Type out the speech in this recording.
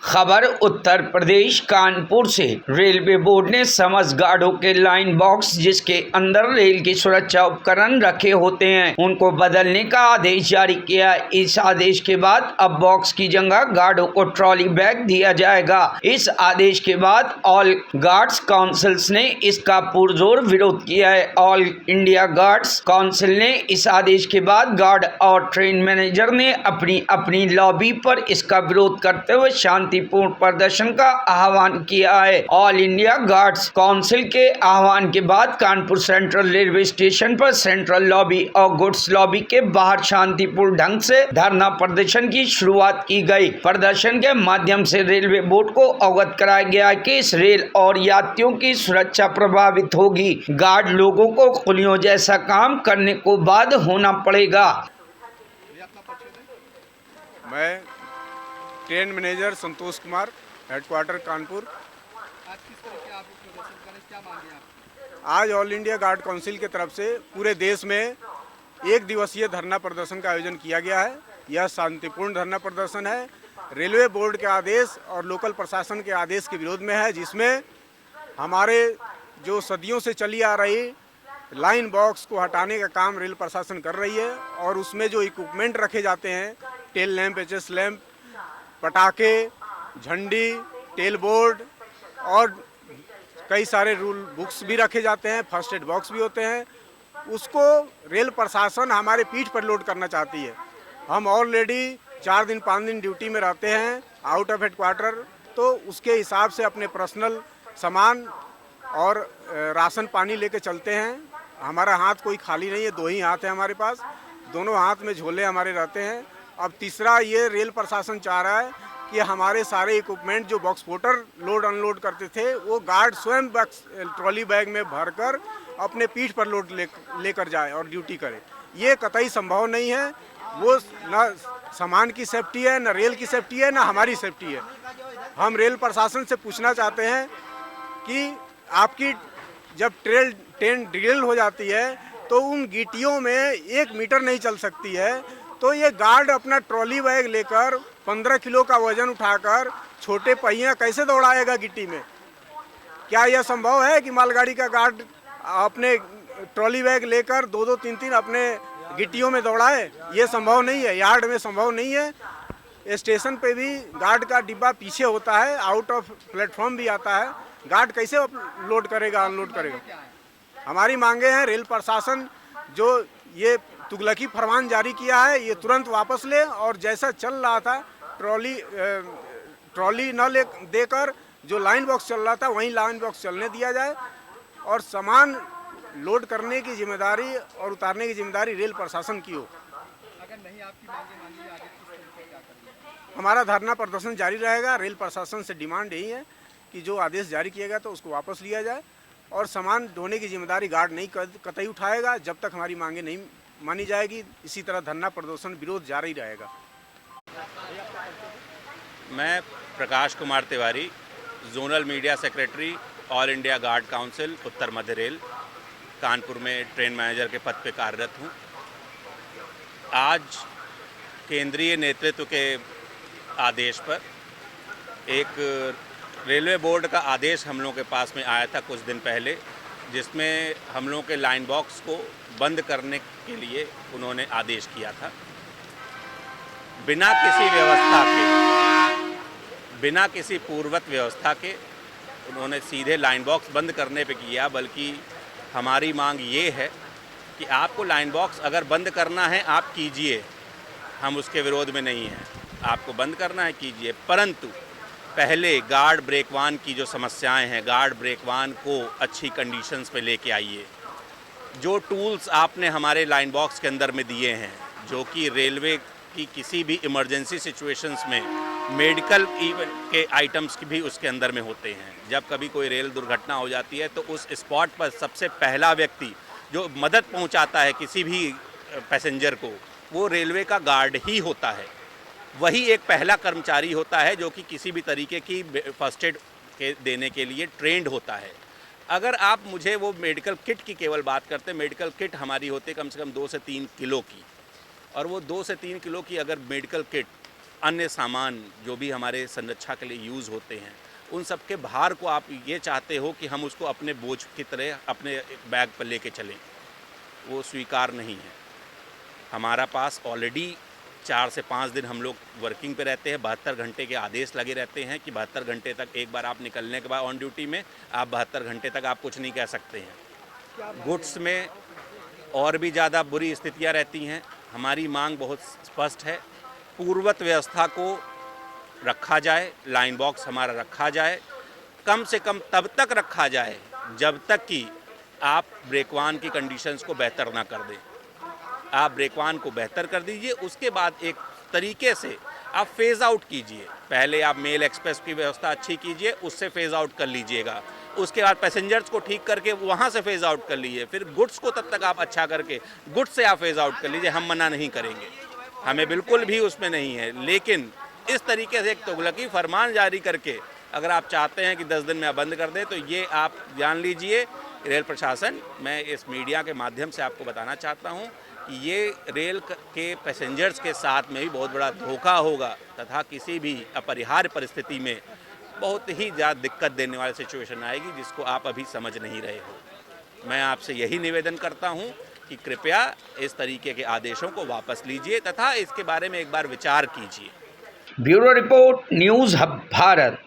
खबर उत्तर प्रदेश कानपुर से। Railway board ने समस्त गार्डों के लाइन बॉक्स जिसके अंदर रेल की सुरक्षा उपकरण रखे होते हैं उनको बदलने का आदेश जारी किया। इस आदेश के बाद अब बॉक्स की जगह गार्डों को ट्रॉली बैग दिया जाएगा। इस आदेश के बाद ऑल गार्ड्स काउंसिल्स ने इसका पुरजोर विरोध किया है। ऑल इंडिया गार्ड्स काउंसिल ने इस आदेश के बाद गार्ड और ट्रेन मैनेजर ने अपनी अपनी लॉबी पर इसका विरोध करते हुए शांतिपूर्ण प्रदर्शन का आह्वान किया है। ऑल इंडिया गार्ड्स काउंसिल के आह्वान के बाद कानपुर सेंट्रल रेलवे स्टेशन पर सेंट्रल लॉबी और गुड्स लॉबी के बाहर शांतिपूर्ण ढंग से धरना प्रदर्शन की शुरुआत की गई। प्रदर्शन के माध्यम से रेलवे बोर्ड को अवगत कराया गया कि इस रेल और यात्रियों की सुरक्षा प्रभावित होगी। गार्ड लोगों को कुलियों जैसा काम करने को बाध्य होना पड़ेगा। मैं train manager Santosh Kumar, headquarter Kanpur. आज किस तरह के आप प्रदर्शन करें, क्या मांगे आप? आज ऑल इंडिया गार्ड काउंसिल की तरफ से पूरे देश में एक दिवसीय धरना प्रदर्शन का आयोजन किया गया है। यह शांतिपूर्ण धरना प्रदर्शन है। रेलवे बोर्ड के आदेश और लोकल प्रशासन के आदेश के विरोध में है, जिसमें हमारे जो सदियों से चली आ रही लाइन बॉक्स को हटाने का काम रेल प्रशासन कर रही है और उसमें जो इक्विपमेंट रखे जाते हैं, टेल लैंप, एचएस लैंप, पटाखे, झंडी, टेल बोर्ड और कई सारे रूल बुक्स भी रखे जाते हैं, फर्स्ट एड बॉक्स भी होते हैं, उसको रेल प्रशासन हमारे पीठ पर लोड करना चाहती है। हम ऑलरेडी 4 दिन 5 दिन ड्यूटी में रहते हैं आउट ऑफ हेडक्वार्टर, तो उसके हिसाब से अपने पर्सनल सामान और राशन पानी लेके चलते हैं। हमारा हाथ कोई खाली नहीं है, 2 ही हाथ है हमारे पास, दोनों हाथ में झोले हमारे रहते हैं। अब तीसरा ये रेल प्रशासन चाह रहा है कि हमारे सारे इक्विपमेंट जो बॉक्स पोर्टर लोड अनलोड करते थे वो गार्ड स्वयं ट्रॉली बैग में भरकर अपने पीठ पर लोड लेकर जाए और ड्यूटी करे। ये कतई संभव नहीं है। वो न सामान की सेफ्टी है, न रेल की सेफ्टी है, न हमारी सेफ्टी है। हम रेल प्रशासन से पूछना चाहते हैं कि आपकी जब ट्रेन ड्रिल हो जाती है तो उन गिट्टियों में 1 मीटर नहीं चल सकती है, तो ये गार्ड अपना ट्रॉली बैग लेकर 15 किलो का वजन उठाकर छोटे पहिया कैसे दौड़ाएगा गिट्टी में? क्या यह संभव है कि मालगाड़ी का गार्ड अपने ट्रॉली बैग लेकर 2-2, 3-3 अपने गिट्टियों में दौड़ाए? ये संभव नहीं है, यार्ड में संभव नहीं है। स्टेशन पे भी गार्ड का डिब्बा पीछे होता है, आउट ऑफ प्लेटफॉर्म भी आता है, गार्ड कैसे लोड करेगा, अनलोड करेगा? हमारी मांगे हैं रेल प्रशासन जो ये तुगलकी फरमान जारी किया है ये तुरंत वापस ले और जैसा चल रहा था ट्रॉली न ले देकर जो लाइन बॉक्स चल रहा था वहीं लाइन बॉक्स चलने दिया जाए और सामान लोड करने की जिम्मेदारी और उतारने की जिम्मेदारी रेल प्रशासन की हो। अगर नहीं आपकी मांगे मानी आगे किस तरह से क्या करेंगे? हमारा धरना प्रदर्शन जारी रहेगा। रेल प्रशासन से डिमांड यही है कि जो आदेश जारी किया गया तो उसको वापस लिया जाए और सामान ढोने की जिम्मेदारी गार्ड नहीं कतई उठाएगा जब तक हमारी मांगे नहीं मानी जाएगी। इसी तरह धरना प्रदर्शन विरोध जारी रहेगा। मैं Prakash Kumar Tiwari, zonal media secretary, all India guard council, Uttar Madhya Rail, Kanpur में ट्रेन मैनेजर के पद पर कार्यरत हूँ। आज केंद्रीय नेतृत्व के आदेश पर एक रेलवे बोर्ड का आदेश हम लोगों के पास में आया था कुछ दिन पहले, जिसमें हम लोगों के लाइन बॉक्स को बंद करने के लिए उन्होंने आदेश किया था। बिना किसी व्यवस्था के, बिना किसी पूर्वत व्यवस्था के उन्होंने सीधे लाइन बॉक्स बंद करने पे किया। बल्कि हमारी मांग ये है कि आपको लाइन बॉक्स अगर बंद करना है आप कीजिए, हम उसके विरोध में नहीं हैं। आपको बंद करना है कीजिए, परंतु पहले गार्ड ब्रेकवान की जो समस्याएं हैं, गार्ड ब्रेकवान को अच्छी कंडीशंस पे लेके आइए। जो टूल्स आपने हमारे लाइन बॉक्स के अंदर में दिए हैं, जो कि रेलवे की किसी भी इमरजेंसी सिचुएशंस में मेडिकल इवन के आइटम्स भी उसके अंदर में होते हैं। जब कभी कोई रेल दुर्घटना हो जाती है तो उस स्पॉट पर सबसे पहला व्यक्ति जो मदद पहुंचाता है किसी भी पैसेंजर को, वो रेलवे का गार्ड ही होता है। वही एक पहला कर्मचारी होता है जो कि किसी भी तरीके की फर्स्ट एड के देने के लिए ट्रेंड होता है। अगर आप मुझे वो मेडिकल किट की केवल बात करते, मेडिकल किट हमारी होती कम से कम 2 से 3 किलो की, और वो 2 से 3 किलो की अगर मेडिकल किट अन्य सामान जो भी हमारे संरक्षा के लिए यूज़ होते हैं, उन सब के भार को आप ये चाहते हो कि हम उसको अपने बोझ की तरह अपने बैग पर लेके चलें, वो स्वीकार नहीं है। हमारा पास ऑलरेडी 4 से 5 दिन हम लोग वर्किंग पे रहते हैं, 72 घंटे के आदेश लगे रहते हैं कि 72 घंटे तक एक बार आप निकलने के बाद ऑन ड्यूटी में आप 72 घंटे तक आप कुछ नहीं कह सकते हैं। गुड्स में और भी ज़्यादा बुरी स्थितियां रहती हैं। हमारी मांग बहुत स्पष्ट है, पूर्ववत व्यवस्था को रखा जाए, लाइन बॉक्स हमारा रखा जाए, कम से कम तब तक रखा जाए जब तक कि आप ब्रेकवान की कंडीशंस को बेहतर ना कर दें। आप ब्रेकवान को बेहतर कर दीजिए, उसके बाद एक तरीके से आप फेज़ आउट कीजिए। पहले आप मेल एक्सप्रेस की व्यवस्था अच्छी कीजिए, उससे फेज़ आउट कर लीजिएगा। उसके बाद पैसेंजर्स को ठीक करके वहाँ से फेज़ आउट कर लीजिए। फिर गुड्स को तब तक आप अच्छा करके गुड्स से आप फेज़ आउट कर लीजिए। हम मना नहीं करेंगे, हमें बिल्कुल भी उसमें नहीं है, लेकिन इस तरीके से एक तुगलकी फरमान जारी करके अगर आप चाहते हैं कि 10 दिन में बंद कर दें, तो ये आप जान लीजिए रेल प्रशासन, मैं इस मीडिया के माध्यम से आपको बताना चाहता हूँ, ये रेल के पैसेंजर्स के साथ में भी बहुत बड़ा धोखा होगा तथा किसी भी अपरिहार्य परिस्थिति में बहुत ही ज़्यादा दिक्कत देने वाली सिचुएशन आएगी, जिसको आप अभी समझ नहीं रहे हो। मैं आपसे यही निवेदन करता हूँ कि कृपया इस तरीके के आदेशों को वापस लीजिए तथा इसके बारे में एक बार विचार कीजिए। Bureau report, news hub Bharat.